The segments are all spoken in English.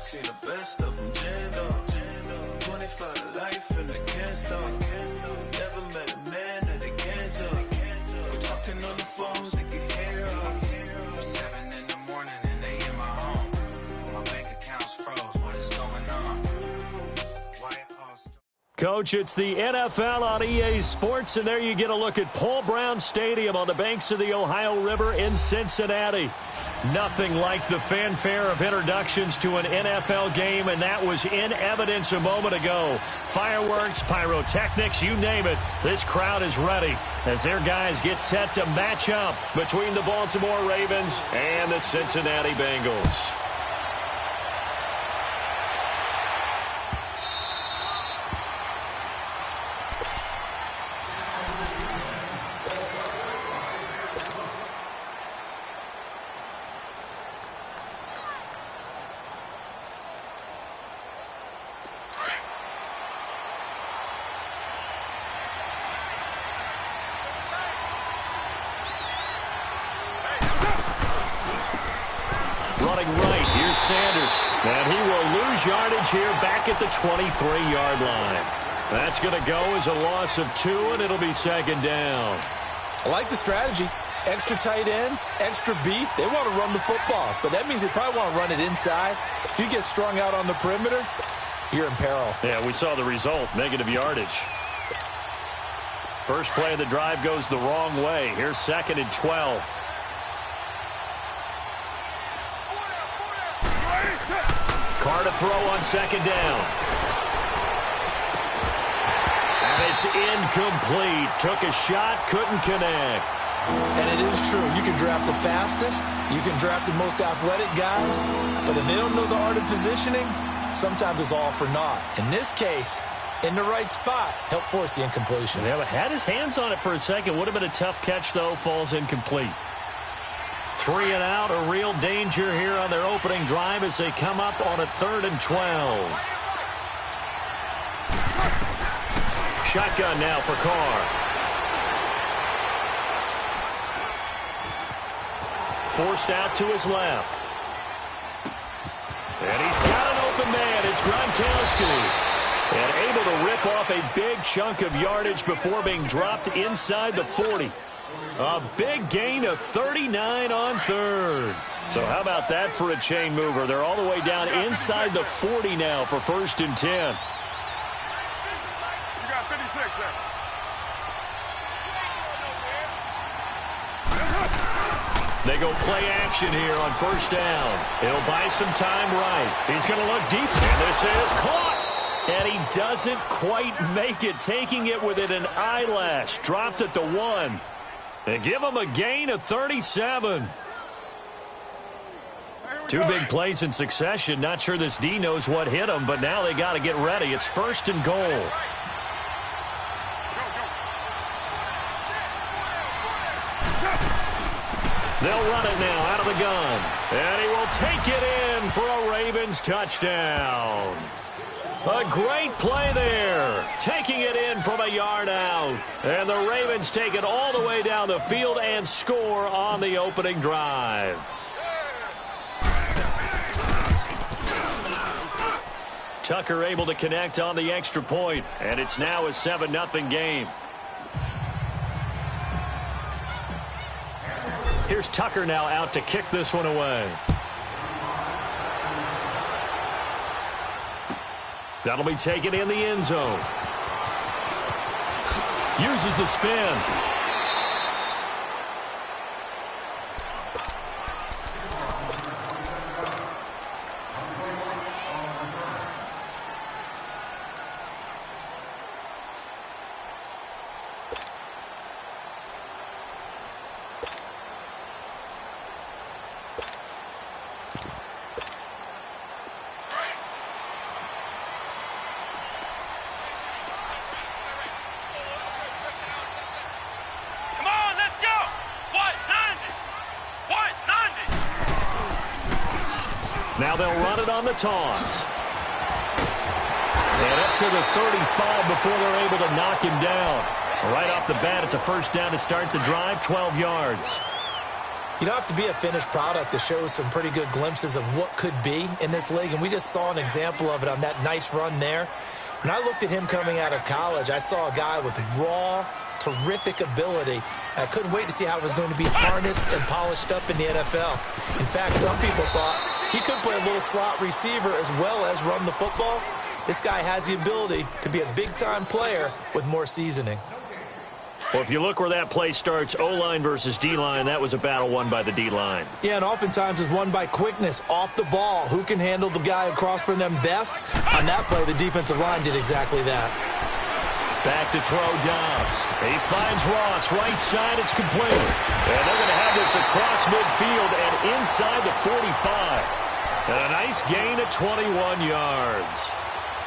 seen the best of them jammed up. 25 to life and they can't stop. Never met a man that they can't talk. We're talking on the phones, they can hear us. 7 in the morning and they in my home. My bank account's froze, what is going on? Coach, it's the NFL on EA Sports, and there you get a look at Paul Brown Stadium on the banks of the Ohio River in Cincinnati. Nothing like the fanfare of introductions to an NFL game, and that was in evidence a moment ago. Fireworks, pyrotechnics, you name it. This crowd is ready as their guys get set to match up between the Baltimore Ravens and the Cincinnati Bengals. Running right, here's Sanders. And he will lose yardage here back at the 23-yard line. That's going to go as a loss of 2, and it'll be second down. I like the strategy. Extra tight ends, extra beef. They want to run the football, but that means they probably want to run it inside. If you get strung out on the perimeter, you're in peril. Yeah, we saw the result, negative yardage. First play of the drive goes the wrong way. Here's second and 12. Carr to throw on second down. And it's incomplete. Took a shot, couldn't connect. And it is true. You can draft the fastest. You can draft the most athletic guys. But if they don't know the art of positioning, sometimes it's all for naught. In this case, in the right spot, helped force the incompletion. Yeah, but had his hands on it for a second. Would have been a tough catch, though. Falls incomplete. 3 and out, a real danger here on their opening drive as they come up on a 3rd and 12. Shotgun now for Carr. Forced out to his left. And he's got an open man. It's Gronkowski. And able to rip off a big chunk of yardage before being dropped inside the 40. A big gain of 39 on 3rd. So how about that for a chain mover? They're all the way down inside the 40 now for 1st and 10. You got 56 there. They go play action here on 1st down. He'll buy some time right. He's going to look deep. And this is caught. And he doesn't quite make it, taking it within an eyelash. Dropped at the 1. They give him a gain of 37. 2 big plays in succession. Not sure this D knows what hit him, but now they got to get ready. It's 1st and goal. They'll run it now out of the gun. And he will take it in for a Ravens touchdown. A great play there, taking it in from a yard out. And the Ravens take it all the way down the field and score on the opening drive. Tucker able to connect on the extra point, and it's now a 7-0 game. Here's Tucker now out to kick this one away. That'll be taken in the end zone. Uses the spin. Now they'll run it on the toss. And up to the 35 before they're able to knock him down. Right off the bat, it's a 1st down to start the drive, 12 yards. You don't have to be a finished product to show some pretty good glimpses of what could be in this league, and we just saw an example of it on that nice run there. When I looked at him coming out of college, I saw a guy with raw, terrific ability. I couldn't wait to see how it was going to be harnessed and polished up in the NFL. In fact, some people thought he could play a little slot receiver as well as run the football. This guy has the ability to be a big-time player with more seasoning. Well, if you look where that play starts, O-line versus D-line, that was a battle won by the D-line. Yeah, and oftentimes it's won by quickness off the ball. Who can handle the guy across from them best? On that play, the defensive line did exactly that. Back to throw Dobbs. He finds Ross. Right side, it's complete. And they're going to have this across midfield and inside the 45. And a nice gain of 21 yards.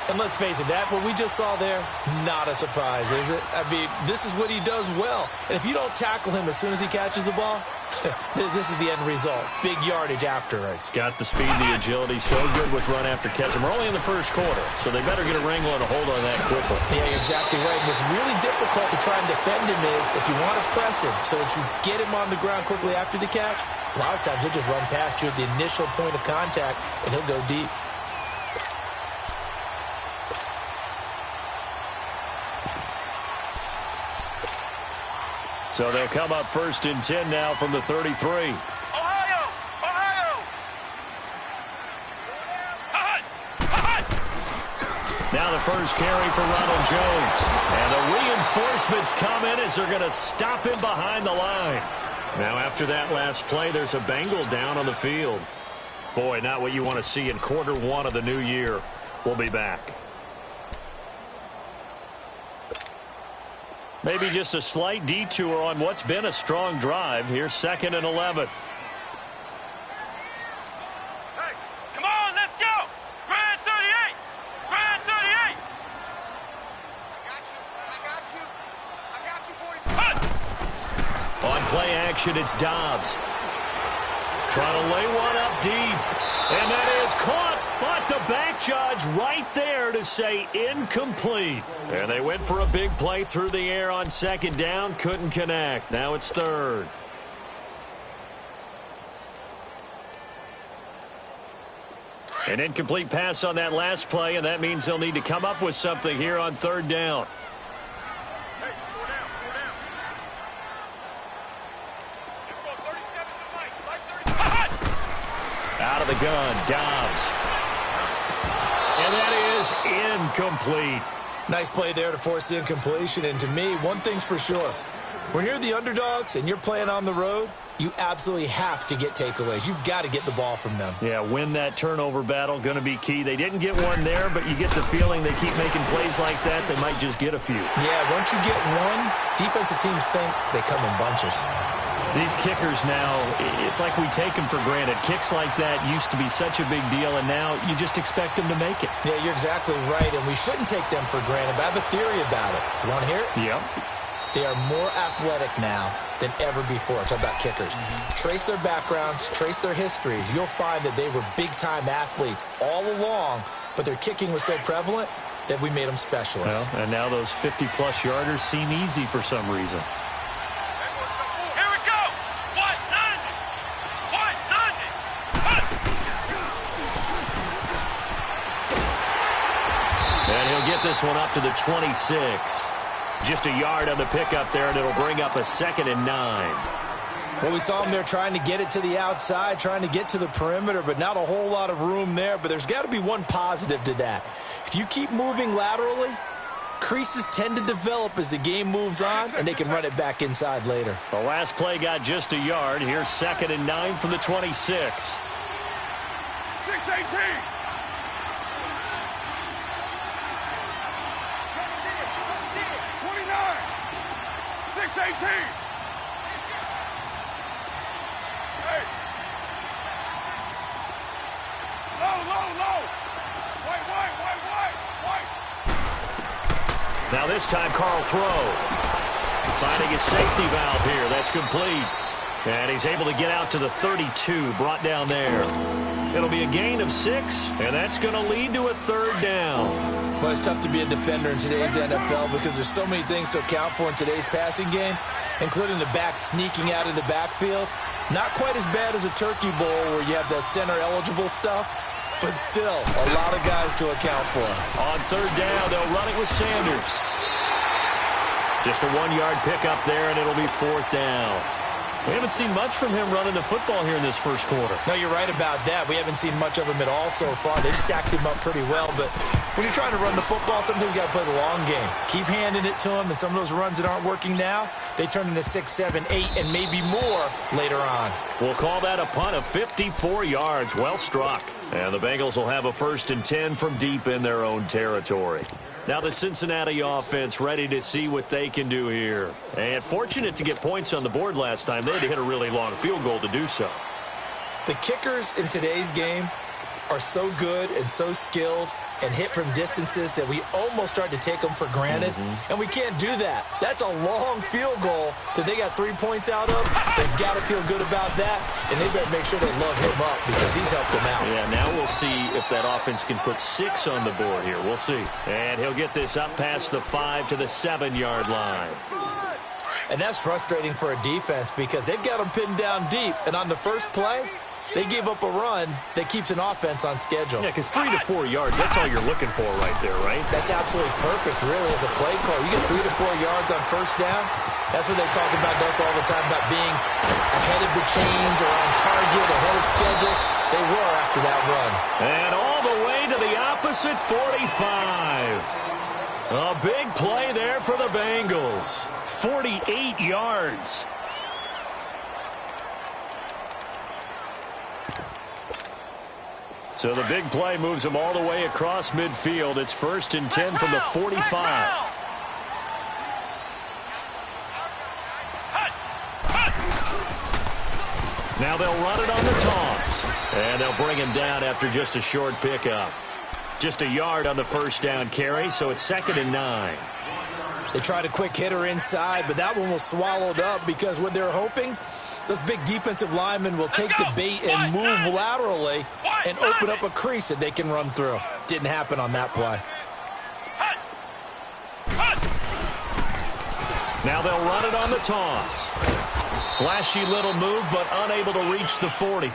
And let's face it, what we just saw there, not a surprise, is it? I mean, this is what he does well. And if you don't tackle him as soon as he catches the ball, this is the end result. Big yardage afterwards. Got the speed, the agility, so good with run after catch. And we're only in the first quarter, so they better get a wrangle and a hold on that quickly. Yeah, you're exactly right. And what's really difficult to try and defend him is if you want to press him so that you get him on the ground quickly after the catch, a lot of times he'll just run past you at the initial point of contact, and he'll go deep. So they'll come up 1st and 10 now from the 33. Ohio! Now the first carry for Ronald Jones. And the reinforcements come in as they're going to stop him behind the line. Now after that last play, there's a Bengal down on the field. Boy, not what you want to see in quarter one of the new year. We'll be back. Maybe just a slight detour on what's been a strong drive. Here's 2nd and 11. Hey, come on, let's go! Grand 38! Grand 38! I got you, 45. On play action, it's Dobbs. Trying to lay one up deep. And that is caught. But the back judge right there to say incomplete. And they went for a big play through the air on 2nd down. Couldn't connect. Now it's 3rd. An incomplete pass on that last play, and that means they'll need to come up with something here on 3rd down. Hey, 4 down. 37 to the right. 37. Out of the gun, Dobbs. And that is incomplete. Nice play there to force the incompletion. And to me, one thing's for sure. When you're the underdogs and you're playing on the road, you absolutely have to get takeaways. You've got to get the ball from them. Yeah, win that turnover battle, going to be key. They didn't get one there, but you get the feeling they keep making plays like that, they might just get a few. Yeah, once you get one, defensive teams think they come in bunches. These kickers now, it's like we take them for granted. Kicks like that used to be such a big deal, and now you just expect them to make it. Yeah, you're exactly right, and we shouldn't take them for granted, but I have a theory about it. You want to hear it? Yep. They are more athletic now than ever before. Talk about kickers. Trace their backgrounds, trace their histories. You'll find that they were big-time athletes all along, but their kicking was so prevalent that we made them specialists. Well, and now those 50-plus yarders seem easy for some reason. Get this one up to the 26. Just a yard on the pickup there, and it'll bring up a 2nd and 9. Well, we saw them there trying to get it to the outside, trying to get to the perimeter, but not a whole lot of room there. But there's got to be one positive to that. If you keep moving laterally, creases tend to develop as the game moves on, and they can run it back inside later. The last play got just a yard. Here's 2nd and 9 from the 26. 6-18. 6-18. Hey. Low. White. Now this time, Carl Throw. Finding his safety valve here. That's complete. And he's able to get out to the 32, brought down there. It'll be a gain of 6, and that's going to lead to a 3rd down. Well, it's tough to be a defender in today's NFL because there's so many things to account for in today's passing game, including the back sneaking out of the backfield. Not quite as bad as a Turkey Bowl where you have the center-eligible stuff, but still a lot of guys to account for. On third down, they'll run it with Sanders. Just a 1-yard pickup there, and it'll be fourth down. We haven't seen much from him running the football here in this first quarter. No, you're right about that. We haven't seen much of him at all so far. They've stacked him up pretty well, but when you're trying to run the football, sometimes you got to play the long game. Keep handing it to him, and some of those runs that aren't working now, they turn into 6, 7, 8, and maybe more later on. We'll call that a punt of 54 yards. Well struck. And the Bengals will have a 1st and 10 from deep in their own territory. Now the Cincinnati offense ready to see what they can do here. And fortunate to get points on the board last time. They had to hit a really long field goal to do so. The kickers in today's game are so good and so skilled and hit from distances that we almost start to take them for granted. And we can't do that. That's a long field goal that they got 3 points out of. They've got to feel good about that, and they better make sure they love him up because he's helped them out. Yeah, now we'll see if that offense can put 6 on the board here. We'll see. And he'll get this up past the 5 to the 7-yard line. And that's frustrating for a defense because they've got them pinned down deep, and on the first play, they gave up a run that keeps an offense on schedule. Yeah, because 3 to 4 yards, that's all you're looking for right there, right? That's absolutely perfect, really, as a play call. You get 3 to 4 yards on first down. That's what they talk about us all the time, about being ahead of the chains or on target, ahead of schedule. They were after that run. And all the way to the opposite 45. A big play there for the Bengals. 48 yards. So the big play moves them all the way across midfield. It's 1st and 10 from the 45. Now they'll run it on the toss. And they'll bring him down after just a short pickup. Just a yard on the first down carry, so it's 2nd and 9. They tried a quick hitter inside, but that one was swallowed up because what they're hoping, those big defensive linemen will take the bait and move laterally and open up a crease that they can run through. Didn't happen on that play. Now they'll run it on the toss. Flashy little move, but unable to reach the 40.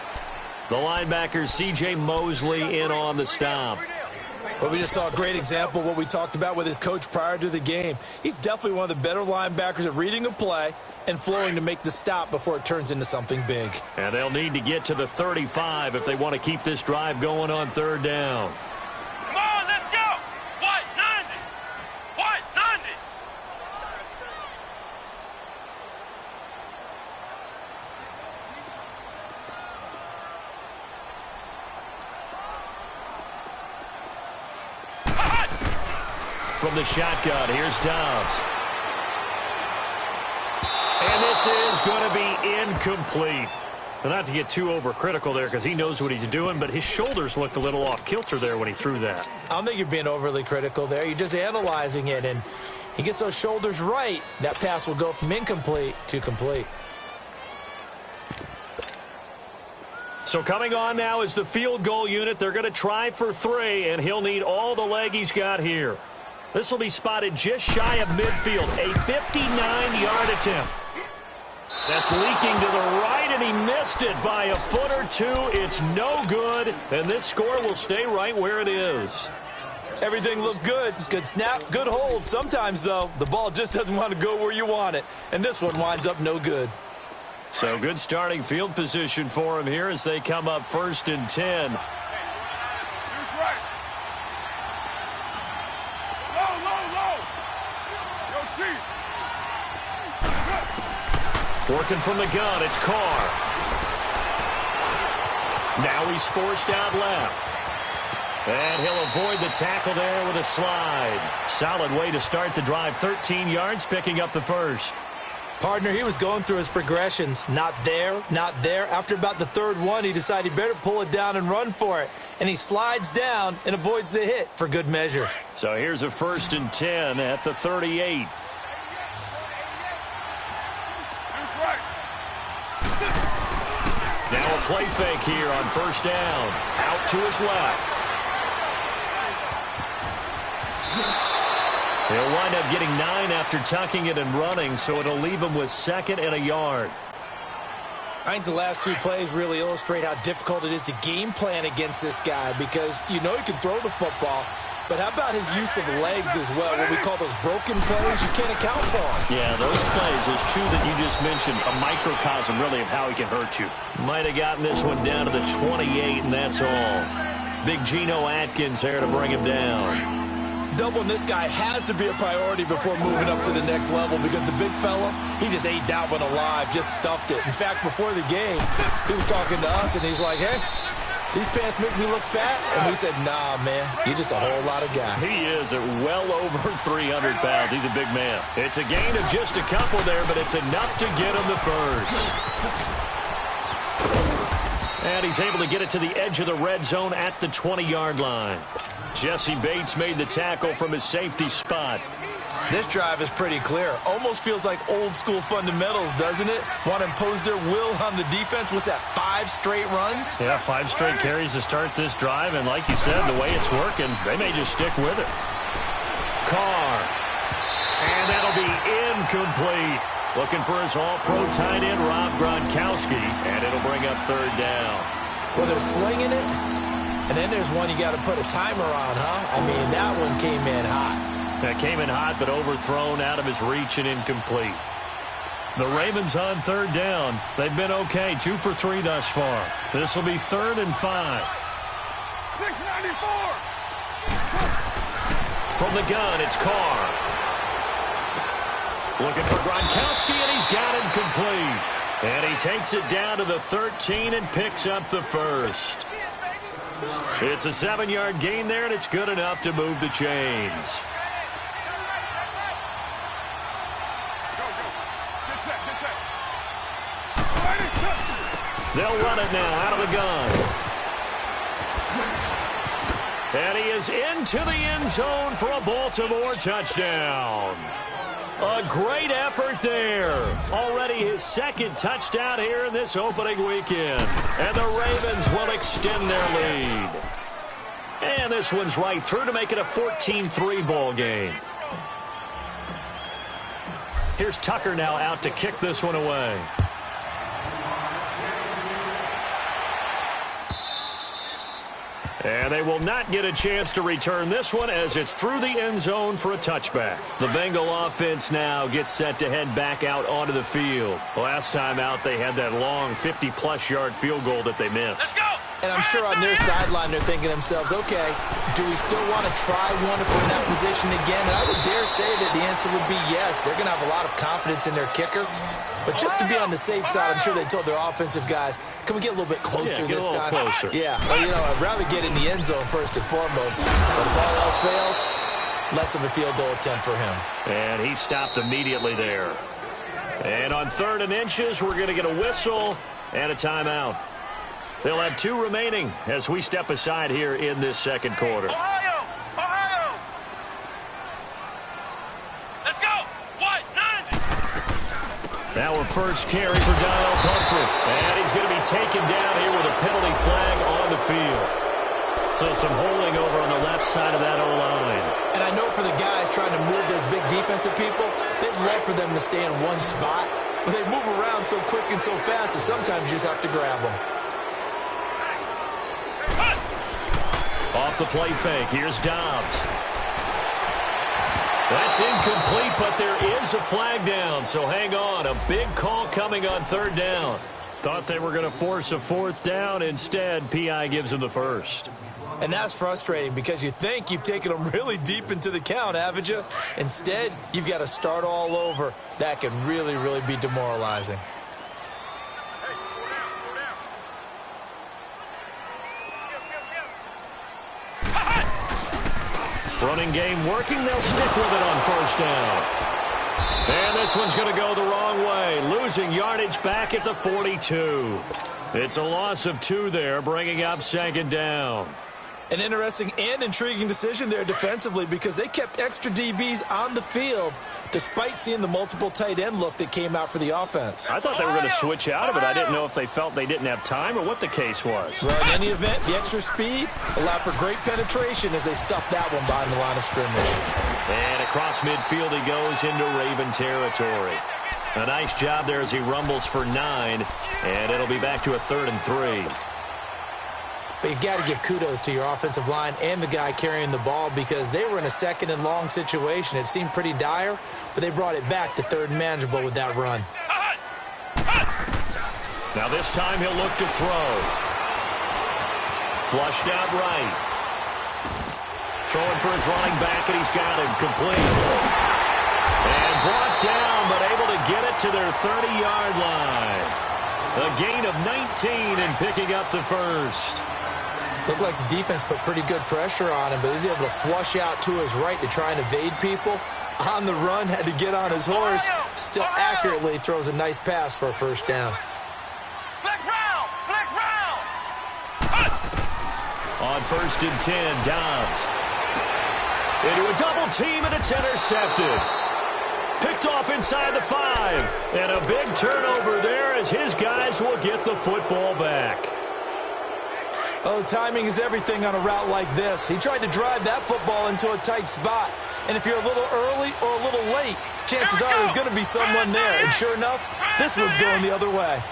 The linebacker, C.J. Mosley, in on the stop. Well, we just saw a great example of what we talked about with his coach prior to the game. He's definitely one of the better linebackers at reading a play and flowing to make the stop before it turns into something big. And they'll need to get to the 35 if they want to keep this drive going on third down. Come on, let's go! White 90! White 90! From the shotgun, here's Dobbs. And this is going to be incomplete. And not to get too overcritical there because he knows what he's doing, but his shoulders looked a little off kilter there when he threw that. I don't think you're being overly critical there. You're just analyzing it, and he gets those shoulders right. That pass will go from incomplete to complete. So coming on now is the field goal unit. They're going to try for 3, and he'll need all the leg he's got here. This will be spotted just shy of midfield, a 59-yard attempt. That's leaking to the right, and he missed it by a foot or 2. It's no good, and this score will stay right where it is. Everything looked good. Good snap, good hold. Sometimes, though, the ball just doesn't want to go where you want it, and this one winds up no good. So good starting field position for him here as they come up 1st and 10. Working from the gun, it's Carr. Now he's forced out left. And he'll avoid the tackle there with a slide. Solid way to start the drive. 13 yards, picking up the first. Partner, he was going through his progressions. Not there, not there. After about the third one, he decided he better pull it down and run for it. And he slides down and avoids the hit for good measure. So here's a 1st and 10 at the 38. Now a play fake here on first down. Out to his left. He'll wind up getting 9 after tucking it and running, so it'll leave him with 2nd and a yard. I think the last two plays really illustrate how difficult it is to game plan against this guy because you know he can throw the football, but how about his use of legs as well, what we call those broken plays? You can't account for them. Yeah, those plays, those two that you just mentioned, a microcosm really of how he can hurt you. Might have gotten this one down to the 28, and that's all. Big Geno Atkins there to bring him down. Doubling this guy has to be a priority before moving up to the next level because the big fella, he just ate that one alive, just stuffed it. In fact, before the game, he was talking to us, and he's like, hey, these pants make me look fat? And we said, nah, man, you're just a whole lot of guy. He is at well over 300 pounds. He's a big man. It's a gain of just a couple there, but it's enough to get him the first. And he's able to get it to the edge of the red zone at the 20-yard line. Jesse Bates made the tackle from his safety spot. This drive is pretty clear. Almost feels like old-school fundamentals, doesn't it? Want to impose their will on the defense. What's that, 5 straight runs? Yeah, 5 straight carries to start this drive. And like you said, the way it's working, they may just stick with it. Carr. And that'll be incomplete. Looking for his all-pro tight end, Rob Gronkowski. And it'll bring up third down. Well, they're slinging it. And then there's one you got to put a timer on, huh? I mean, that one came in hot. That came in hot, but overthrown out of his reach and incomplete. The Ravens on third down. They've been okay, 2 for 3 thus far. This will be 3rd and 5. 694. From the gun, it's Carr. Looking for Gronkowski, and he's got him complete. And he takes it down to the 13 and picks up the first. It's a 7-yard gain there, and it's good enough to move the chains. They'll run it now out of the gun. And he is into the end zone for a Baltimore touchdown. A great effort there. Already his 2nd touchdown here in this opening weekend. And the Ravens will extend their lead. And this one's right through to make it a 14-3 ball game. Here's Tucker now out to kick this one away. And they will not get a chance to return this one as it's through the end zone for a touchback. The Bengal offense now gets set to head back out onto the field. Last time out, they had that long 50-plus yard field goal that they missed. Let's go! And I'm sure on their sideline they're thinking to themselves, okay, do we still want to try one if we're in that position again? And I would dare say that the answer would be yes. They're going to have a lot of confidence in their kicker. But just to be on the safe side, I'm sure they told their offensive guys, can we get a little bit closer this time? Closer. Yeah, well, you know, I'd rather get in the end zone first and foremost. But if all else fails, less of a field goal attempt for him. And he stopped immediately there. And on 3rd and inches, we're going to get a whistle and a timeout. They'll have 2 remaining as we step aside here in this 2nd quarter. Ohio! Ohio! Let's go! What? 90! Now a first carry for Donald Pumphrey. And he's going to be taken down here with a penalty flag on the field. So some holding over on the left side of that O-line. And I know for the guys trying to move those big defensive people, they'd love for them to stay in one spot. But they move around so quick and so fast that sometimes you just have to grab them. Off the play fake, here's Dobbs. That's incomplete, but there is a flag down, so hang on. A big call coming on 3rd down. Thought they were going to force a 4th down. Instead, P.I. gives them the first. And that's frustrating because you think you've taken them really deep into the count, haven't you? Instead, you've got to start all over. That can really, really be demoralizing. Running game working. They'll stick with it on 1st down. And this one's going to go the wrong way. Losing yardage back at the 42. It's a loss of 2 there, bringing up 2nd down. An interesting and intriguing decision there defensively because they kept extra DBs on the field despite seeing the multiple tight end look that came out for the offense. I thought they were going to switch out of it. I didn't know if they felt they didn't have time or what the case was. Well, in any event, the extra speed allowed for great penetration as they stuffed that one behind the line of scrimmage. And across midfield he goes into Raven territory. A nice job there as he rumbles for 9, and it'll be back to a 3rd and 3. But you got to give kudos to your offensive line and the guy carrying the ball because they were in a 2nd and long situation. It seemed pretty dire, but they brought it back to 3rd and manageable with that run. Now this time he'll look to throw. Flushed out right. Throwing for his running back, and he's got him complete. And brought down, but able to get it to their 30-yard line. A gain of 19 and picking up the first. Looked like the defense put pretty good pressure on him, but he's able to flush out to his right to try and evade people. On the run, had to get on his horse. Still accurately throws a nice pass for a first down. Flex round! Flex round! On 1st and 10, Dobbs. Into a double team, and it's intercepted. Picked off inside the 5. And a big turnover there as his guys will get the football back. Oh, timing is everything on a route like this. He tried to drive that football into a tight spot. And if you're a little early or a little late, chances are there's going to be someone there. And sure enough, this one's going the other way.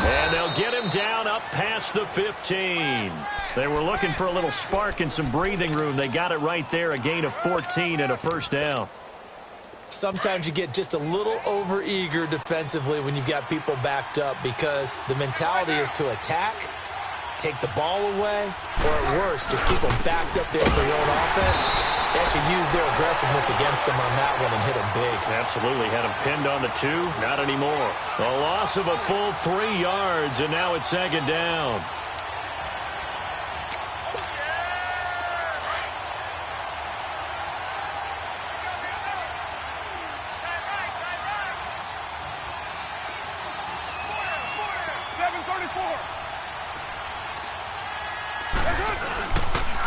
And they'll get him down up past the 15. They were looking for a little spark and some breathing room. They got it right there, a gain of 14 and a first down. Sometimes you get just a little over-eager defensively when you've got people backed up because the mentality is to attack, take the ball away, or at worst, just keep them backed up there for your own offense. They actually used their aggressiveness against them on that one and hit them big. Absolutely. Had him pinned on the 2. Not anymore. A loss of a full 3 yards, and now it's 2nd down.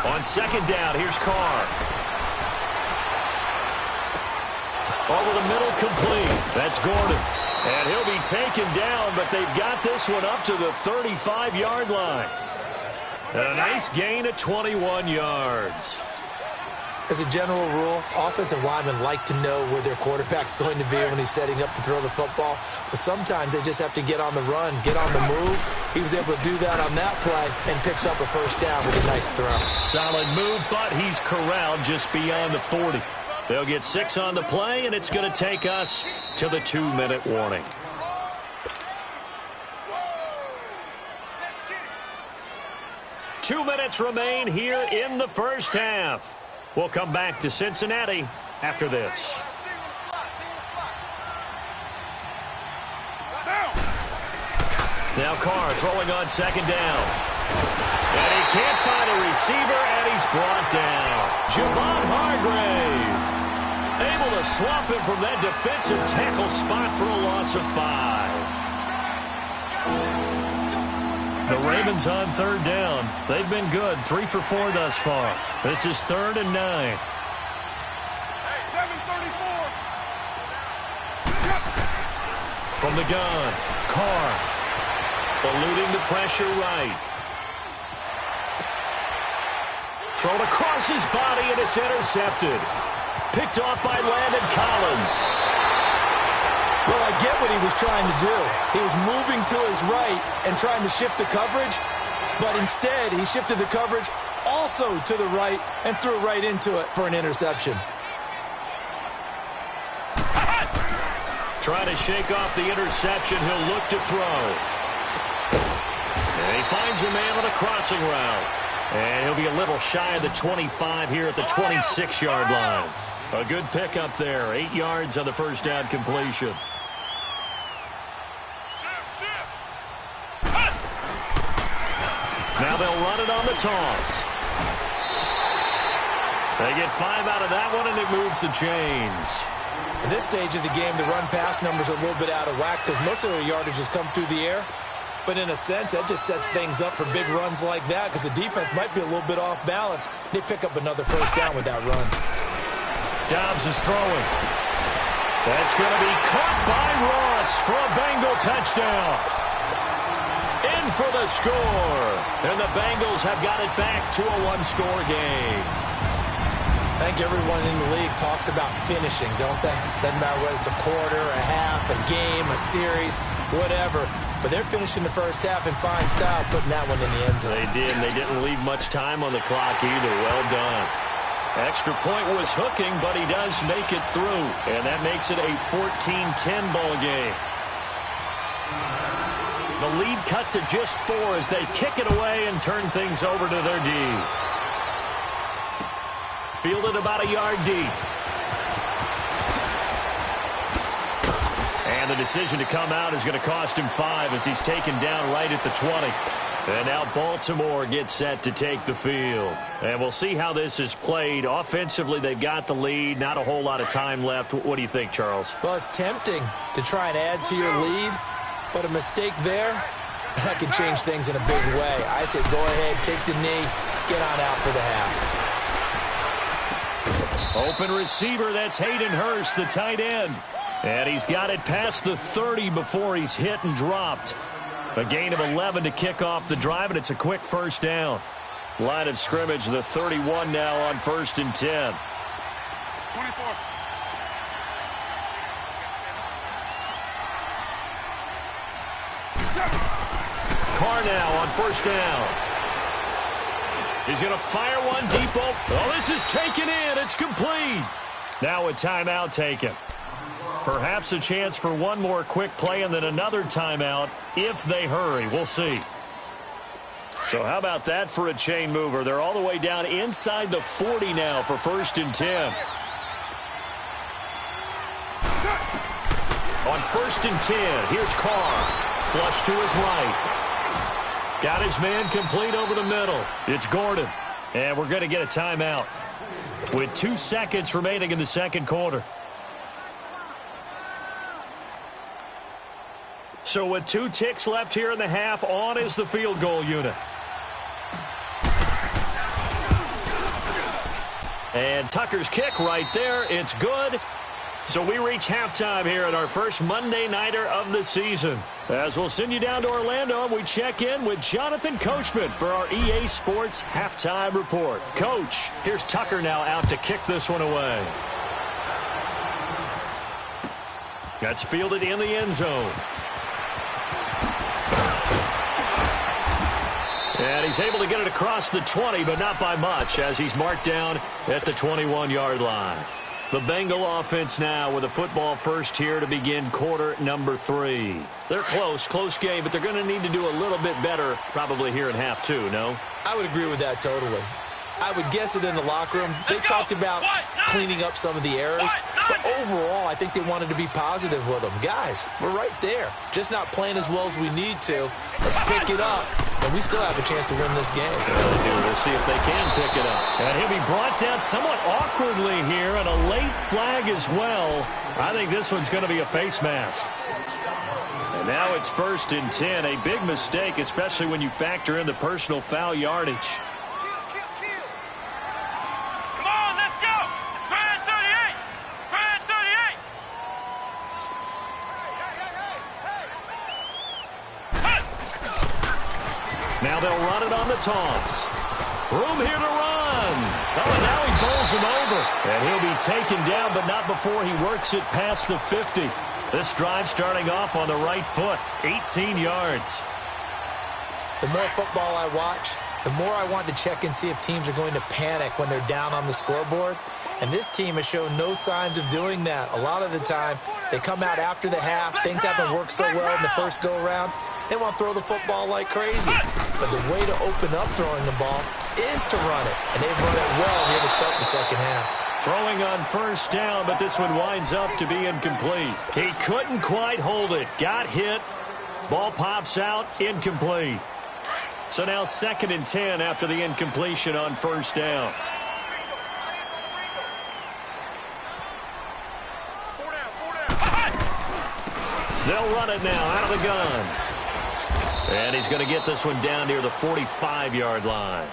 On 2nd down, here's Carr. Over the middle, complete. That's Gordon. And he'll be taken down, but they've got this one up to the 35-yard line. And a nice gain of 21 yards. As a general rule, offensive linemen like to know where their quarterback's going to be when he's setting up to throw the football. But sometimes they just have to get on the run, get on the move. He was able to do that on that play and picks up a first down with a nice throw. Solid move, but he's corralled just beyond the 40. They'll get 6 on the play, and it's going to take us to the 2-minute warning. Two minutes remain here in the first half. We'll come back to Cincinnati after this. Now Carr throwing on 2nd down. And he can't find a receiver, and he's brought down. Javon Hargrave able to swap him from that defensive tackle spot for a loss of 5. The Ravens on 3rd down. They've been good, 3 for 4 thus far. This is 3rd and 9. From the gun, Carr eluding the pressure right. Thrown across his body, and it's intercepted. Picked off by Landon Collins. Well, I get what he was trying to do. He was moving to his right and trying to shift the coverage, but instead he shifted the coverage also to the right and threw right into it for an interception. Trying to shake off the interception. He'll look to throw. And he finds a man on a crossing route. And he'll be a little shy of the 25 here at the 26-yard line. A good pickup there. 8 yards on the first down completion. Now they'll run it on the toss. They get 5 out of that one, and it moves the chains. At this stage of the game, the run-pass numbers are a little bit out of whack because most of their yardage has come through the air. But in a sense, that just sets things up for big runs like that because the defense might be a little bit off balance. They pick up another first down with that run. Dobbs is throwing. That's going to be caught by Ross for a Bengal touchdown. In for the score. And the Bengals have got it back to a 1-score game. I think everyone in the league talks about finishing, don't they? Doesn't matter whether it's a quarter, a half, a game, a series, whatever. But they're finishing the first half in fine style, putting that one in the end zone. They did, and they didn't leave much time on the clock either. Well done. Extra point was hooking, but he does make it through. And that makes it a 14-10 ball game. The lead cut to just 4 as they kick it away and turn things over to their D. Fielded about a yard deep. And the decision to come out is going to cost him 5 as he's taken down right at the 20. And now Baltimore gets set to take the field. And we'll see how this is played. Offensively, they've got the lead. Not a whole lot of time left. What do you think, Charles? Well, it's tempting to try and add to your lead, but a mistake there, that can change things in a big way. I say go ahead, take the knee, get on out for the half. Open receiver, that's Hayden Hurst, the tight end. And he's got it past the 30 before he's hit and dropped. A gain of 11 to kick off the drive, and it's a quick first down. Line of scrimmage, the 31 now on 1st and 10. 24. Carr now on 1st down. He's going to fire one deep. Oh, this is taken in. It's complete. Now a timeout taken. Perhaps a chance for one more quick play and then another timeout if they hurry. We'll see. So how about that for a chain mover? They're all the way down inside the 40 now for 1st and 10. On 1st and 10, here's Carr. Flush to his right. Got his man complete over the middle. It's Gordon. And we're going to get a timeout with 2 seconds remaining in the second quarter. So with 2 ticks left here in the half, on is the field goal unit. And Tucker's kick right there. It's good. So we reach halftime here at our first Monday Nighter of the season. As we'll send you down to Orlando, and we check in with Jonathan Coachman for our EA Sports Halftime Report. Coach, here's Tucker now out to kick this one away. That's fielded in the end zone. And he's able to get it across the 20, but not by much, as he's marked down at the 21-yard line. The Bengal offense now with a football first here to begin quarter number 3. They're close game, but they're going to need to do a little bit better probably here in half 2, no? I would agree with that totally. I would guess it in the locker room. They talked about cleaning up some of the errors, but overall, I think they wanted to be positive with them. Guys, we're right there. Just not playing as well as we need to. Let's pick it up, and we still have a chance to win this game. Yeah, they do. We'll see if they can pick it up. And he'll be brought down somewhat awkwardly here, and a late flag as well. I think this one's going to be a face mask. And now it's 1st and 10. A big mistake, especially when you factor in the personal foul yardage. Now they'll run it on the toss. Room here to run. Oh, and now he bowls him over. And he'll be taken down, but not before he works it past the 50. This drive starting off on the right foot. 18 yards. The more football I watch, the more I want to check and see if teams are going to panic when they're down on the scoreboard. And this team has shown no signs of doing that. A lot of the time, they come out after the half. Things haven't worked so well in the first go-around. They want to throw the football like crazy. But the way to open up throwing the ball is to run it. And they've run it well here to start the second half. Throwing on 1st down, but this one winds up to be incomplete. He couldn't quite hold it. Got hit. Ball pops out. Incomplete. So now 2nd and 10 after the incompletion on 1st down. They'll run it now out of the gun. And he's going to get this one down near the 45-yard line.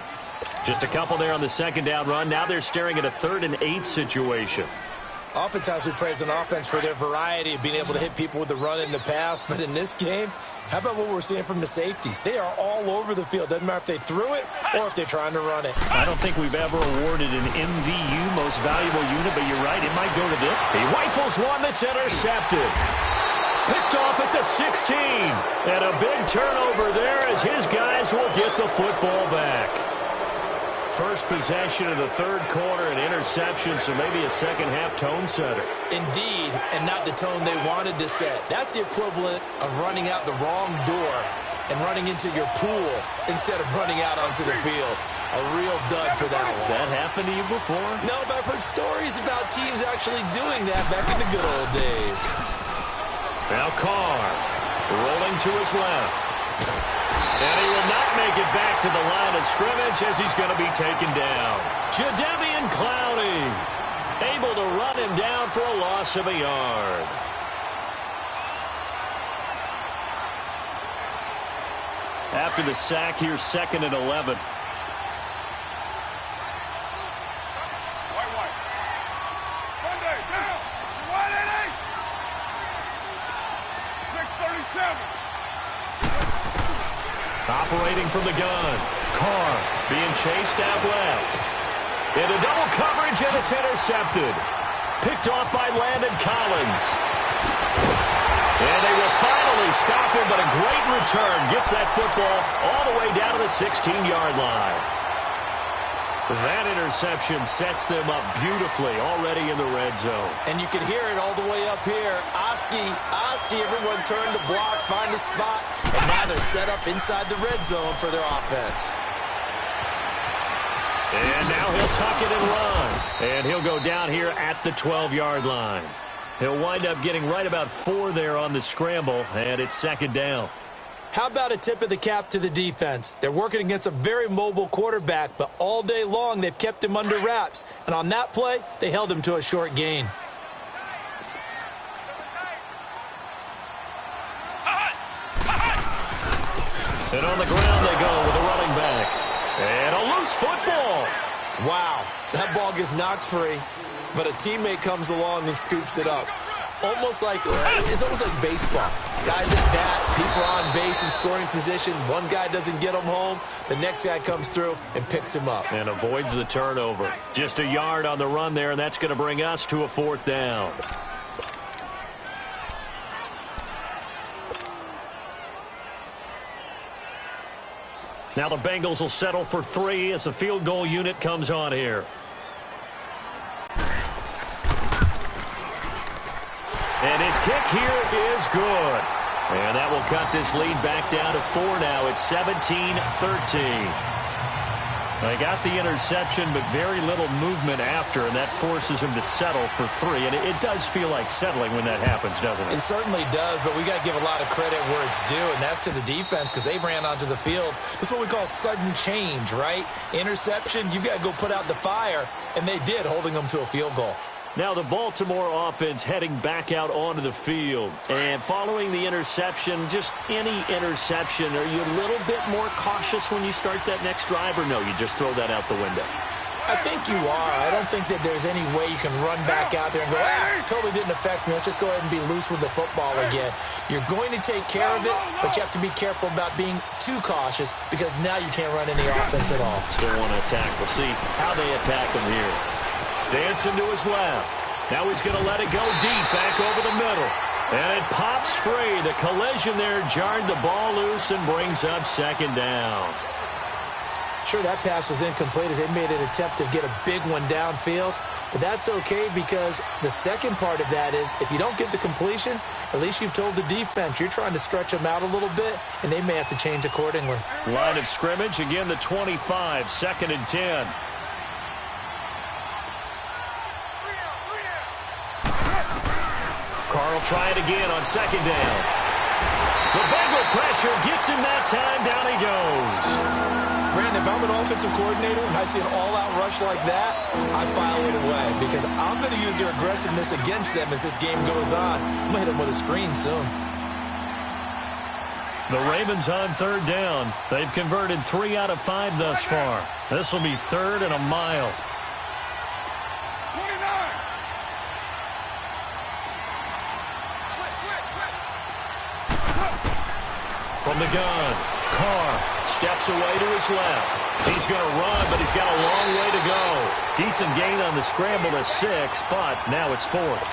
Just a couple there on the 2nd down run. Now they're staring at a 3rd and 8 situation. Oftentimes we praise an offense for their variety of being able to hit people with the run in the pass, but in this game, how about what we're seeing from the safeties? They are all over the field. Doesn't matter if they threw it or if they're trying to run it. I don't think we've ever awarded an MVU, most valuable unit, but you're right, it might go to this. He rifles one that's intercepted. Picked off at the 16. And a big turnover there as his guys will get the football back. First possession of the third quarter, an interception, so maybe a second-half tone setter. Indeed, and not the tone they wanted to set. That's the equivalent of running out the wrong door and running into your pool instead of running out onto the field. A real dud for that one. Has that happened to you before? No, but I've heard stories about teams actually doing that back in the good old days. Now Carr rolling to his left. And he will not make it back to the line of scrimmage as he's going to be taken down. Jadeveon Clowney able to run him down for a loss of a yard. After the sack, here's 2nd and 11. Monday, down. Wide 637. Operating from the gun. Carr being chased out left. Into double coverage, and it's intercepted. Picked off by Landon Collins. And they will finally stop him, but a great return. Gets that football all the way down to the 16-yard line. That interception sets them up beautifully already in the red zone. And you can hear it all the way up here. Oski, everyone turned to block, find a spot, and now they're set up inside the red zone for their offense. And now he'll tuck it and run. And he'll go down here at the 12-yard line. He'll wind up getting right about 4 there on the scramble, and it's 2nd down. How about a tip of the cap to the defense? They're working against a very mobile quarterback, but all day long they've kept him under wraps. And on that play, they held him to a short gain. And on the ground they go with a running back. And a loose football. Wow, that ball gets knocked free, but a teammate comes along and scoops it up. It's almost like baseball. Guys at bat, people are on base in scoring position. One guy doesn't get him home. The next guy comes through and picks him up. And avoids the turnover. Just a yard on the run there, and that's going to bring us to a 4th down. Now the Bengals will settle for 3 as the field goal unit comes on here. And his kick here is good. And that will cut this lead back down to 4 now. It's 17-13. They got the interception, but very little movement after, and that forces him to settle for 3. And it does feel like settling when that happens, doesn't it? It certainly does, but we got to give a lot of credit where it's due, and that's to the defense because they ran onto the field. This is what we call sudden change, right? Interception, you've got to go put out the fire, and they did, holding them to a field goal. Now the Baltimore offense heading back out onto the field. And following the interception, just any interception, are you a little bit more cautious when you start that next drive, or no, you just throw that out the window? I think you are. I don't think that there's any way you can run back out there and go, totally didn't affect me. Let's just go ahead and be loose with the football again. You're going to take care of it, but you have to be careful about being too cautious because now you can't run any offense at all. Still want to attack. We'll see how they attack him here. Dancing to his left. Now he's going to let it go deep back over the middle. And it pops free. The collision there jarred the ball loose and brings up 2nd down. Sure, that pass was incomplete as they made an attempt to get a big one downfield. But that's okay because the second part of that is if you don't get the completion, at least you've told the defense you're trying to stretch them out a little bit, and they may have to change accordingly. Line of scrimmage, again the 25, 2nd and 10. Carr will try it again on 2nd down. The Bengal pressure gets him that time. Down he goes. Brandon, if I'm an offensive coordinator and I see an all-out rush like that, I file it away because I'm going to use their aggressiveness against them as this game goes on. I'm going to hit them with a screen soon. The Ravens on 3rd down. They've converted 3 out of 5 thus far. This will be 3rd and a mile. 29. From the gun, Carr steps away to his left. He's going to run, but he's got a long way to go. Decent gain on the scramble to 6, but now it's 4th.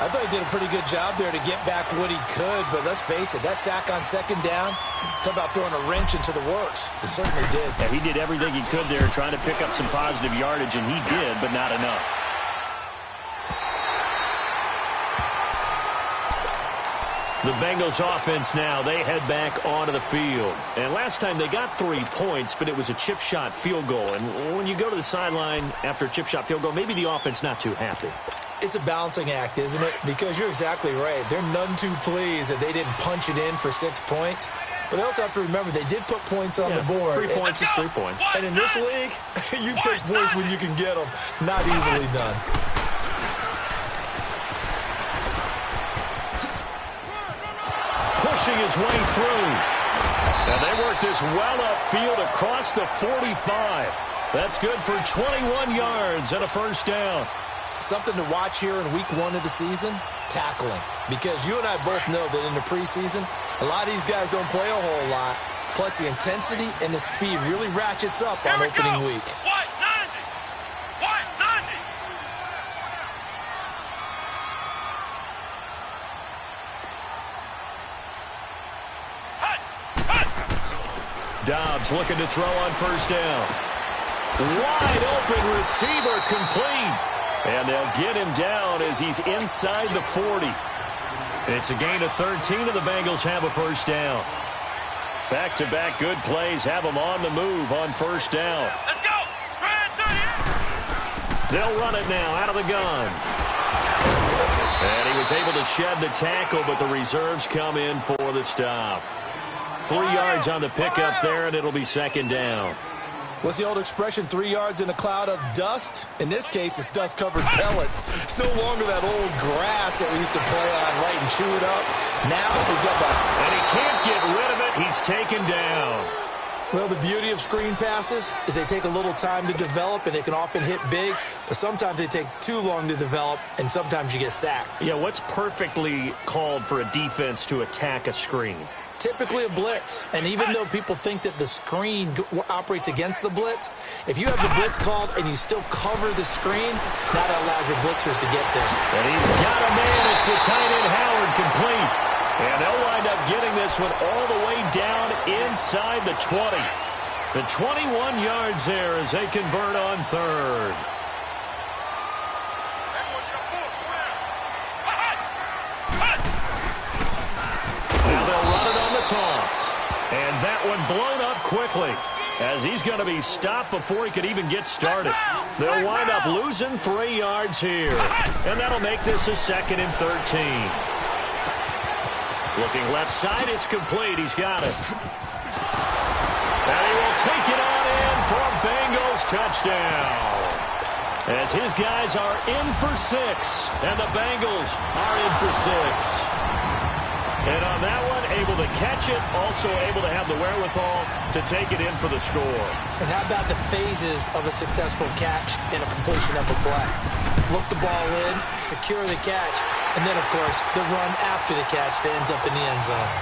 I thought he did a pretty good job there to get back what he could, but let's face it, that sack on 2nd down, talk about throwing a wrench into the works. It certainly did. Yeah, he did everything he could there trying to pick up some positive yardage, and he did, but not enough. The Bengals offense now, they head back onto the field. And last time they got 3 points, but it was a chip shot field goal. And when you go to the sideline after a chip shot field goal, maybe the offense not too happy. It's a balancing act, isn't it? Because you're exactly right. They're none too pleased that they didn't punch it in for 6 points. But they also have to remember they did put points on the board. 3 points is 3 points. And in this league, you take points when you can get them. Not easily done. Pushing his way through. And they work this well upfield across the 45. That's good for 21 yards and a 1st down. Something to watch here in week 1 of the season, tackling. Because you and I both know that in the preseason, a lot of these guys don't play a whole lot. Plus, the intensity and the speed really ratchets up on opening week. White 90! White 90! Dobbs looking to throw on 1st down. Wide open receiver complete. And they'll get him down as he's inside the 40. It's a gain of 13, and the Bengals have a 1st down. Back-to-back good plays have them on the move on 1st down. Let's go! Grand 38! They'll run it now out of the gun. And he was able to shed the tackle, but the reserves come in for the stop. 3 yards on the pickup there, and it'll be 2nd down. What's the old expression, 3 yards in a cloud of dust? In this case, it's dust-covered pellets. It's no longer that old grass that we used to play on, right, and chew it up. Now we've got that. And he can't get rid of it. He's taken down. Well, the beauty of screen passes is they take a little time to develop, and they can often hit big, but sometimes they take too long to develop, and sometimes you get sacked. Yeah, what's perfectly called for a defense to attack a screen? Typically a blitz, and even though people think that the screen operates against the blitz, if you have the blitz called and you still cover the screen, that allows your blitzers to get there. And he's got a man. It's the tight end Howard complete. And they'll wind up getting this one all the way down inside the 20. The 21 yards there as they convert on 3rd. Toss. And that one blown up quickly as he's going to be stopped before he could even get started. They'll wind up losing 3 yards here. And that'll make this a 2nd and 13. Looking left side, it's complete. He's got it. And he will take it on in for a Bengals touchdown. As his guys are in for 6. And the Bengals are in for 6. And on that one, able to catch it, also able to have the wherewithal to take it in for the score. And how about the phases of a successful catch and a completion of a play? Look the ball in, secure the catch, and then, of course, the run after the catch that ends up in the end zone.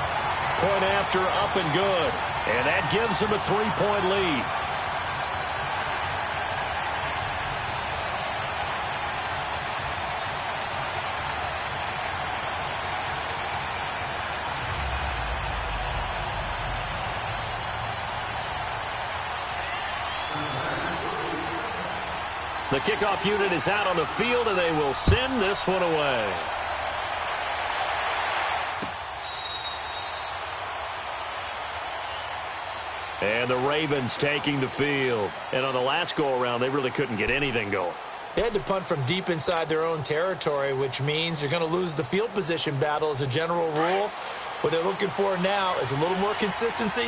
Point after, up and good. And that gives them a 3-point lead. The kickoff unit is out on the field, and they will send this one away. And the Ravens taking the field. And on the last go-around, they really couldn't get anything going. They had to punt from deep inside their own territory, which means you're going to lose the field position battle as a general rule. What they're looking for now is a little more consistency,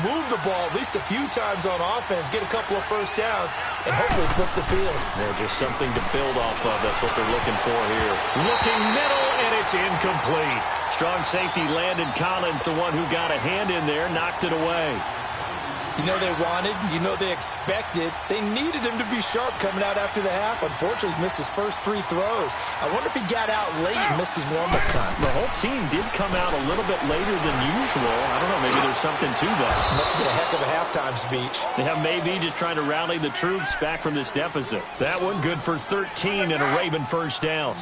move the ball at least a few times on offense, get a couple of 1st downs, and hopefully flip the field. Yeah, just something to build off of. That's what they're looking for here. Looking middle, and it's incomplete. Strong safety Landon Collins, the one who got a hand in there, knocked it away. You know they wanted, you know they expected. They needed him to be sharp coming out after the half. Unfortunately, he's missed his first 3 throws. I wonder if he got out late and missed his warm-up time. The whole team did come out a little bit later than usual. I don't know, maybe there's something to that. Must have been a heck of a halftime speech. Yeah, maybe just trying to rally the troops back from this deficit. That one good for 13 and a Raven first down.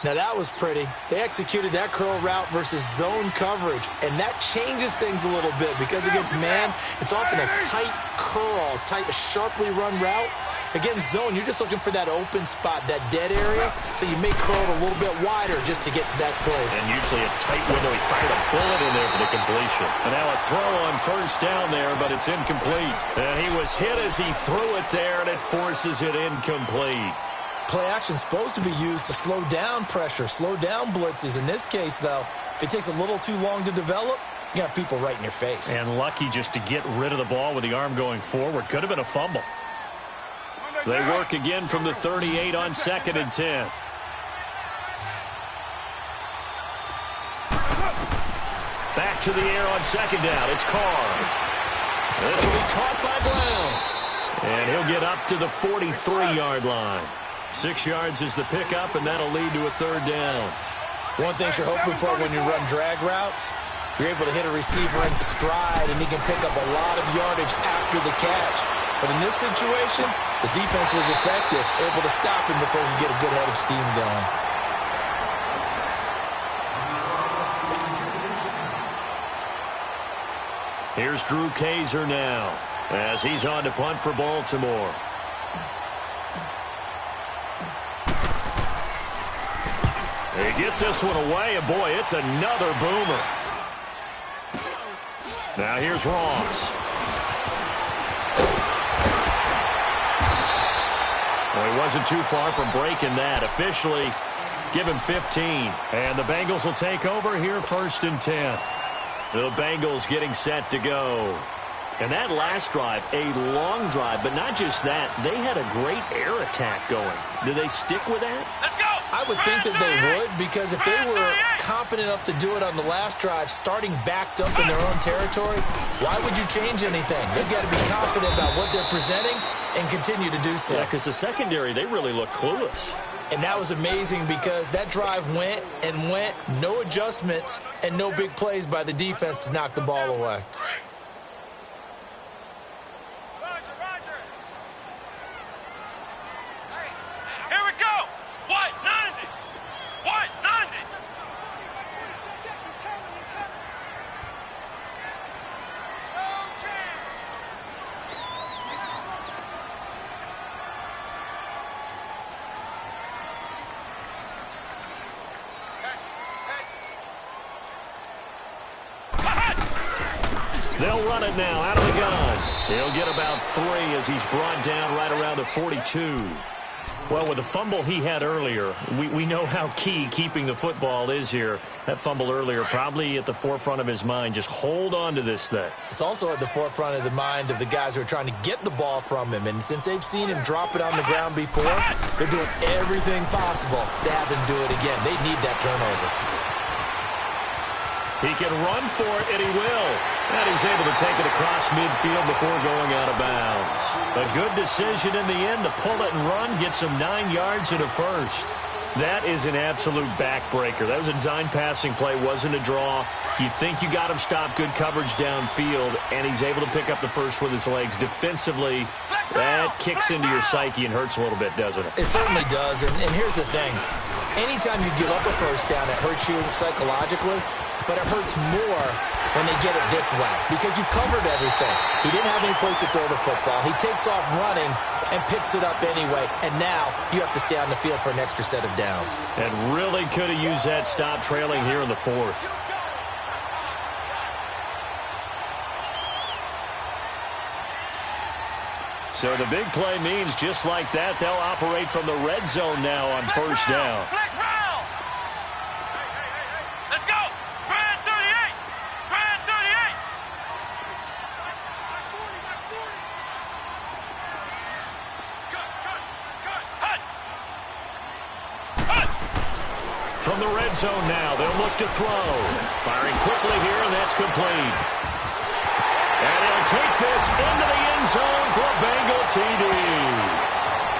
Now, that was pretty. They executed that curl route versus zone coverage, and that changes things a little bit because against man, it's often a tight curl, sharply run route. Against zone, you're just looking for that open spot, that dead area, so you may curl it a little bit wider just to get to that place. And usually a tight window. He fired a bullet in there for the completion. And now a throw on first down there, but it's incomplete. And he was hit as he threw it there, and it forces it incomplete. Play action is supposed to be used to slow down pressure, slow down blitzes. In this case, though, if it takes a little too long to develop, you got people right in your face. And lucky just to get rid of the ball with the arm going forward. Could have been a fumble. They work again from the 38 on 2nd and 10. Back to the air on 2nd down. It's Carr. This will be caught by Brown. And he'll get up to the 43-yard line. 6 yards is the pickup, and that'll lead to a 3rd down. One thing you're hoping for when you run drag routes, you're able to hit a receiver in stride, and he can pick up a lot of yardage after the catch. But in this situation, the defense was effective, able to stop him before he could get a good head of steam going. Here's Drew Kaiser now as he's on to punt for Baltimore. He gets this one away, and boy, it's another boomer. Now here's Ross. Well, he wasn't too far from breaking that. Officially, give him 15. And the Bengals will take over here 1st and 10. The Bengals getting set to go. And that last drive, a long drive, but not just that. They had a great air attack going. Do they stick with that? Let's go! I would think that they would, because if they were competent enough to do it on the last drive, starting backed up in their own territory, why would you change anything? They've got to be confident about what they're presenting and continue to do so. Yeah, because the secondary, they really look clueless. And that was amazing because that drive went and went, no adjustments, and no big plays by the defense to knock the ball away. They'll run it now out of the gun. He'll get about 3 as he's brought down right around the 42. Well, with the fumble he had earlier, we know how key keeping the football is here. That fumble earlier probably at the forefront of his mind. Just hold on to this thing. It's also at the forefront of the mind of the guys who are trying to get the ball from him. And since they've seen him drop it on the ground before, they're doing everything possible to have him do it again. They need that turnover. He can run for it, and he will. And he's able to take it across midfield before going out of bounds. A good decision in the end to pull it and run, gets him 9 yards and a first. That is an absolute backbreaker. That was a design passing play, wasn't a draw. You think you got him stopped, good coverage downfield, and he's able to pick up the first with his legs. Defensively, that kicks into your psyche and hurts a little bit, doesn't it? It certainly does, and here's the thing. Anytime you give up a first down, it hurts you psychologically, but it hurts more when they get it this way because you've covered everything. He didn't have any place to throw the football. He takes off running and picks it up anyway, and now you have to stay on the field for an extra set of downs. And really could have used that stop trailing here in the 4th. So the big play means just like that, they'll operate from the red zone now on first down. Let's go! Brand 38! Brand 38! From the red zone now, they'll look to throw. Firing quickly here, and that's complete. And he'll take this into the end zone for a Bengal TD.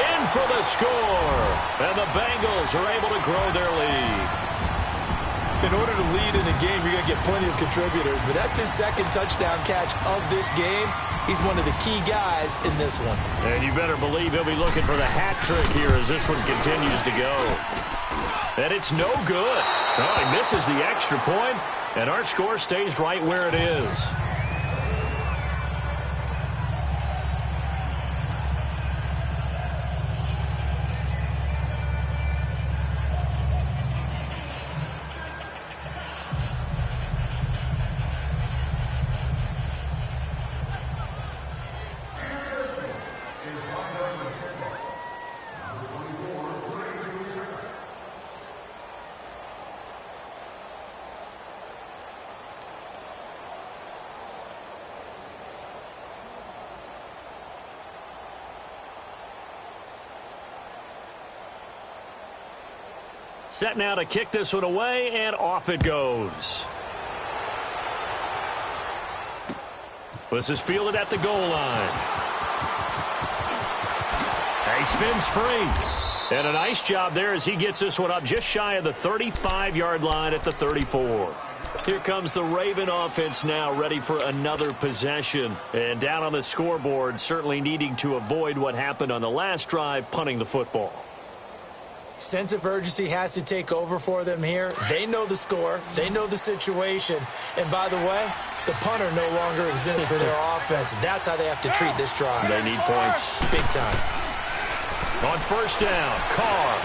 In for the score. And the Bengals are able to grow their lead. In order to lead in a game, you're going to get plenty of contributors, but that's his second touchdown catch of this game. He's one of the key guys in this one. And you better believe he'll be looking for the hat trick here as this one continues to go. And it's no good. Oh, he misses the extra point, and our score stays right where it is. Set now to kick this one away, and off it goes. This is fielded at the goal line. He spins free. And a nice job there as he gets this one up just shy of the 35-yard line at the 34. Here comes the Raven offense now, ready for another possession. And down on the scoreboard, certainly needing to avoid what happened on the last drive, punting the football. Sense of urgency has to take over for them here. They know the score. They know the situation. And by the way, the punter no longer exists for their offense. That's how they have to treat this drive. They need points. Big time. On first down, Carr.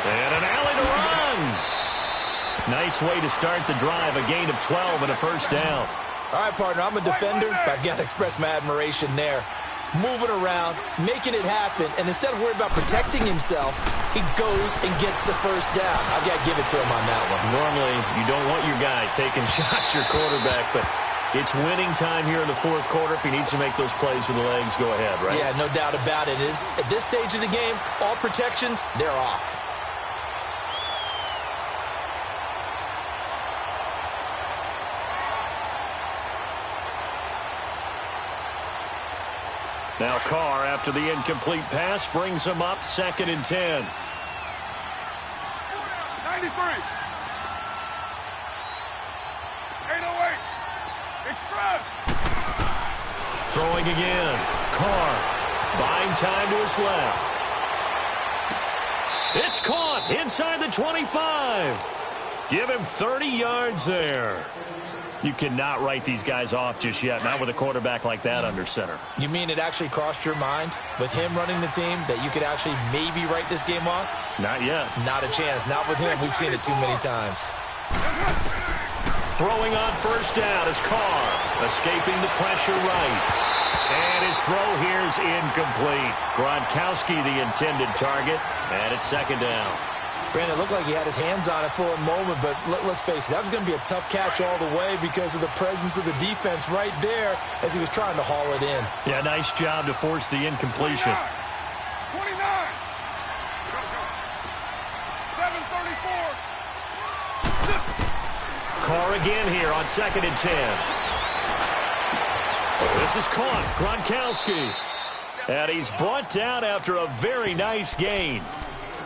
And an alley to run. Nice way to start the drive. A gain of 12 and a first down. All right, partner, I'm a defender, but I've got to express my admiration there. Moving around, making it happen, and instead of worrying about protecting himself, he goes and gets the first down. I've got to give it to him on that one. Normally, you don't want your guy taking shots, your quarterback, but it's winning time here in the fourth quarter. If he needs to make those plays with the legs, go ahead, right? Yeah, no doubt about it. At this stage of the game, all protections, they're off. Now Carr, after the incomplete pass, brings him up 2nd and 10. 93. Express. Throwing again. Carr buying time to his left. It's caught inside the 25. Give him 30 yards there. You cannot write these guys off just yet, not with a quarterback like that under center. You mean it actually crossed your mind with him running the team that you could actually maybe write this game off? Not yet. Not a chance. Not with him. We've seen it too many times. Throwing on first down is Carr, escaping the pressure right. And his throw here is incomplete. Gronkowski the intended target, and it's 2nd down. Brandon, it looked like he had his hands on it for a moment, but let's face it, that was going to be a tough catch all the way because of the presence of the defense right there as he was trying to haul it in. Yeah, nice job to force the incompletion. 29. 7:34. Carr again here on 2nd and 10. This is caught. Gronkowski. And he's brought down after a very nice gain.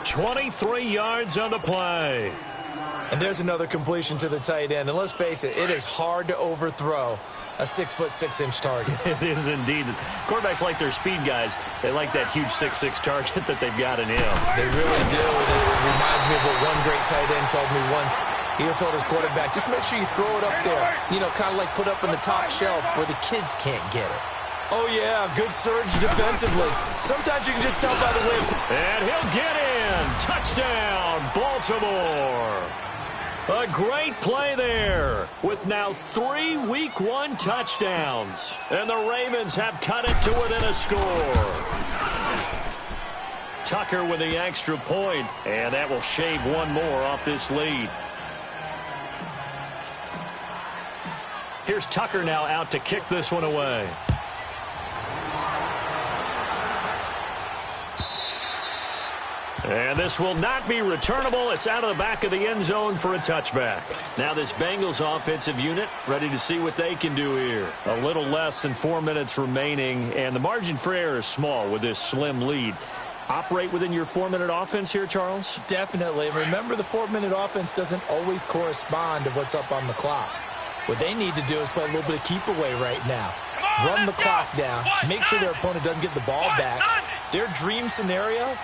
23 yards on the play. And there's another completion to the tight end. And let's face it, it is hard to overthrow a 6'6" target. It is indeed. Quarterbacks like their speed guys. They like that huge 6'6" target that they've got in him. They really do. And it reminds me of what one great tight end told me once. He told his quarterback, just make sure you throw it up there. You know, kind of like put up in the top shelf where the kids can't get it. Oh, yeah, good surge defensively. Sometimes you can just tell by the way. And he'll get in. Touchdown, Baltimore. A great play there with now 3 Week 1 touchdowns. And the Ravens have cut it to within a score. Tucker with the extra point, and that will shave one more off this lead. Here's Tucker now out to kick this one away. And this will not be returnable. It's out of the back of the end zone for a touchback. Now this Bengals offensive unit ready to see what they can do here. A little less than 4 minutes remaining, and the margin for error is small with this slim lead. Operate within your 4-minute offense here, Charles? Definitely. Remember, the 4-minute offense doesn't always correspond to what's up on the clock. What they need to do is play a little bit of keep away right now. Run the clock down. Make sure their opponent doesn't get the ball back. Their dream scenario,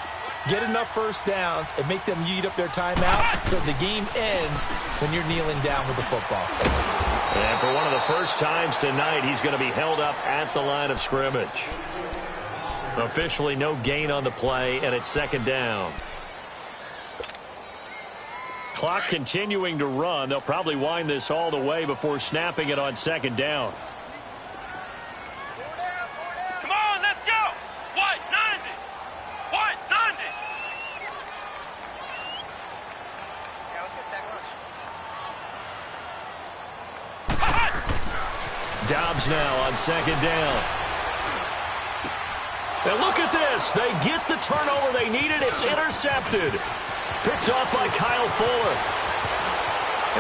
get enough first downs and make them eat up their timeouts so the game ends when you're kneeling down with the football. And for one of the first times tonight, he's going to be held up at the line of scrimmage. Officially no gain on the play, and it's second down. Clock continuing to run. They'll probably wind this all the way before snapping it on second down. Come on, let's go. White 90. White 90. Yeah, let's get sack lunch. Dobbs now on second down. And look at this. They get the turnover they needed. It's intercepted. Picked off by Kyle Fuller.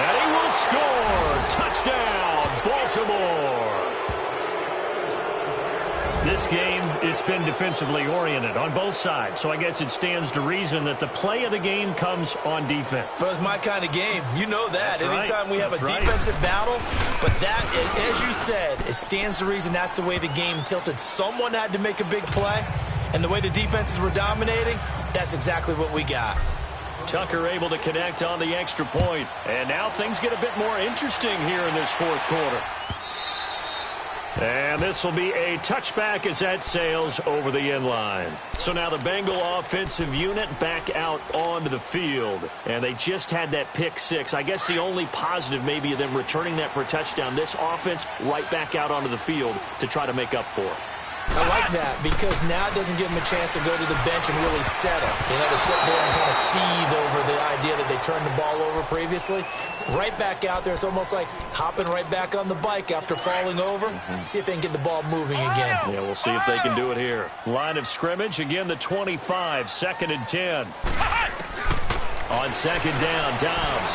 And he will score. Touchdown, Baltimore. This game, it's been defensively oriented on both sides. So I guess it stands to reason that the play of the game comes on defense. So it's my kind of game. You know that. That's right. Anytime we have a defensive battle. But that, as you said, it stands to reason that's the way the game tilted. Someone had to make a big play. And the way the defenses were dominating, that's exactly what we got. Tucker able to connect on the extra point. And now things get a bit more interesting here in this fourth quarter. And this will be a touchback as that sails over the end line. So now the Bengal offensive unit back out onto the field. And they just had that pick six. I guess the only positive maybe of them returning that for a touchdown. This offense right back out onto the field to try to make up for it. I like that because now it doesn't give them a chance to go to the bench and really settle. You know, to sit there and kind of seethe over the idea that they turned the ball over previously. Right back out there. It's almost like hopping right back on the bike after falling over. See if they can get the ball moving again. Yeah, we'll see if they can do it here. Line of scrimmage, again the 25, second and 10. On second down, Dobbs.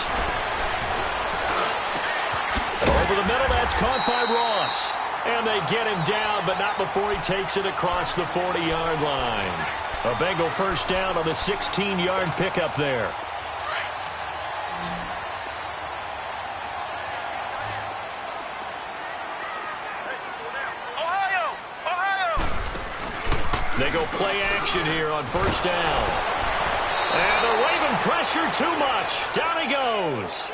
Over the middle, that's caught by Ross. And they get him down, but not before he takes it across the 40-yard line. A Bengal first down on the 16-yard pickup there. Ohio! Ohio! They go play action here on first down. And the Raven pressure too much. Down he goes.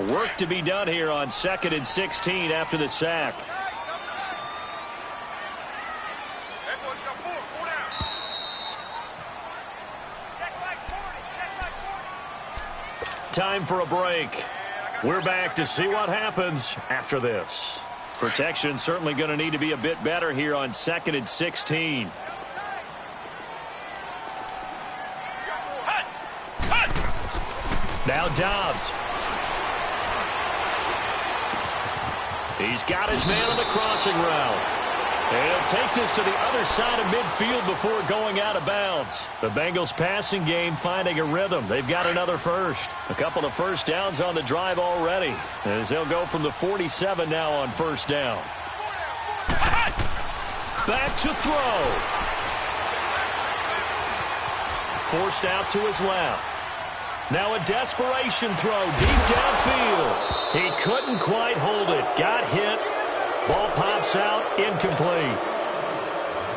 Work to be done here on second and 16 after the sack. Time for a break. We're back to see what happens after this. Protection certainly going to need to be a bit better here on second and 16. Now Dobbs. He's got his man on the crossing route. And he'll take this to the other side of midfield before going out of bounds. The Bengals passing game finding a rhythm. They've got another first. A couple of first downs on the drive already, as they'll go from the 47 now on first down. Back to throw. Forced out to his left. Now a desperation throw deep downfield. He couldn't quite hold it. Got hit. Ball pops out. Incomplete.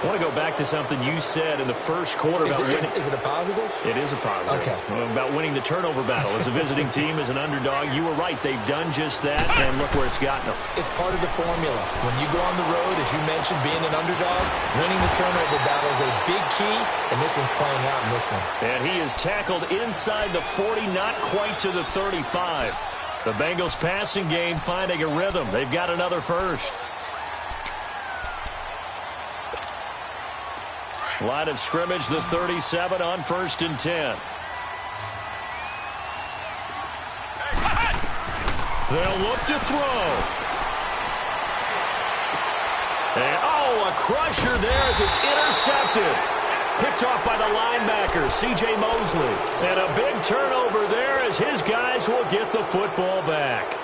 I want to go back to something you said in the first quarter about winning. Is it a positive? It is a positive. Okay. About winning the turnover battle. As a visiting team, as an underdog, you were right. They've done just that, and look where it's gotten them. It's part of the formula. When you go on the road, as you mentioned, being an underdog, winning the turnover battle is a big key, and this one's playing out in this one. And he is tackled inside the 40, not quite to the 35. The Bengals passing game finding a rhythm. They've got another first. Line of scrimmage, the 37 on first and 10. They'll look to throw. And, oh, a crusher there as it's intercepted. Picked off by the linebacker, C.J. Mosley. And a big turnover there as his guys will get the football back.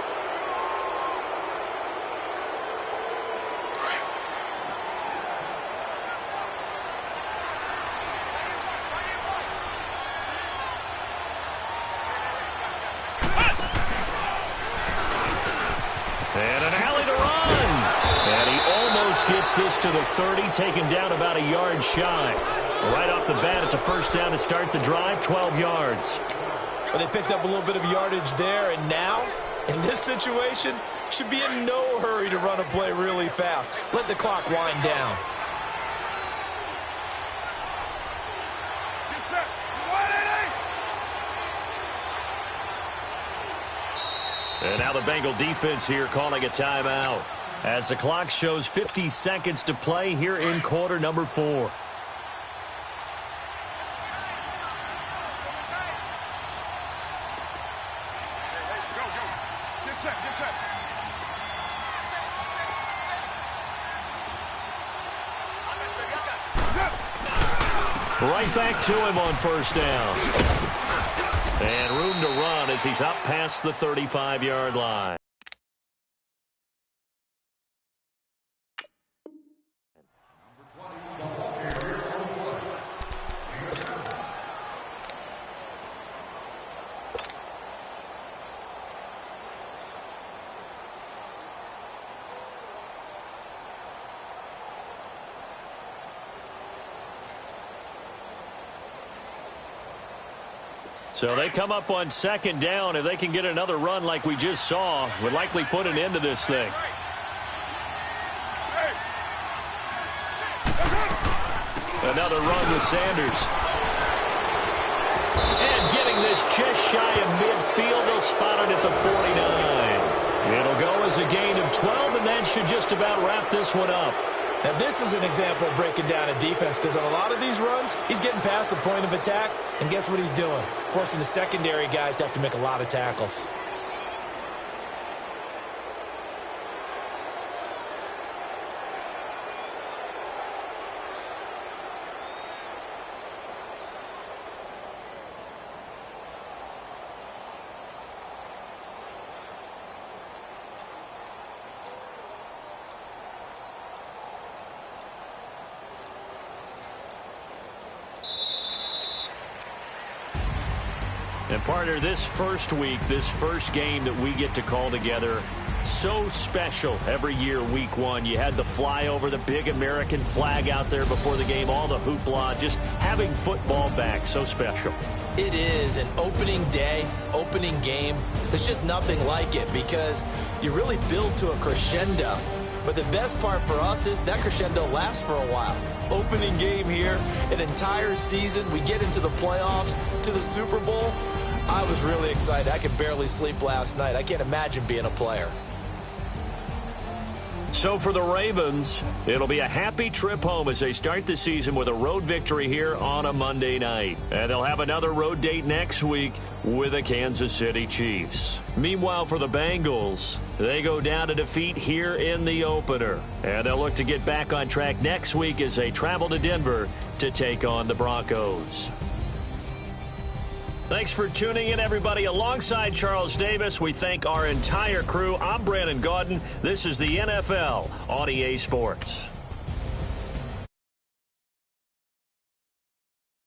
And an alley to run. And he almost gets this to the 30, taken down about a yard shy. Right off the bat, it's a first down to start the drive, 12 yards. Well, they picked up a little bit of yardage there, and now, in this situation, should be in no hurry to run a play really fast. Let the clock wind down. Get set. 180. And now the Bengal defense here calling a timeout as the clock shows 50 seconds to play here in quarter number 4. Right back to him on first down. And room to run as he's up past the 35-yard line. So they come up on second down. If they can get another run like we just saw, would likely put an end to this thing. Another run with Sanders. And getting this just shy of midfield. They'll spot it at the 49. It'll go as a gain of 12, and that should just about wrap this one up. Now, this is an example of breaking down a defense because on a lot of these runs, he's getting past the point of attack, and guess what he's doing? Forcing the secondary guys to have to make a lot of tackles. And partner, this first week, this first game that we get to call together, so special every year, week one. You had the flyover, the big American flag out there before the game, all the hoopla, just having football back, so special. It is an opening day, opening game. There's just nothing like it because you really build to a crescendo. But the best part for us is that crescendo lasts for a while. Opening game here, an entire season. We get into the playoffs, to the Super Bowl. I was really excited. I could barely sleep last night. I can't imagine being a player. So for the Ravens, it'll be a happy trip home as they start the season with a road victory here on a Monday night. And they'll have another road date next week with the Kansas City Chiefs. Meanwhile, for the Bengals, they go down to defeat here in the opener. And they'll look to get back on track next week as they travel to Denver to take on the Broncos. Thanks for tuning in, everybody. Alongside Charles Davis, we thank our entire crew. I'm Brandon Gaudin. This is the NFL on EA Sports.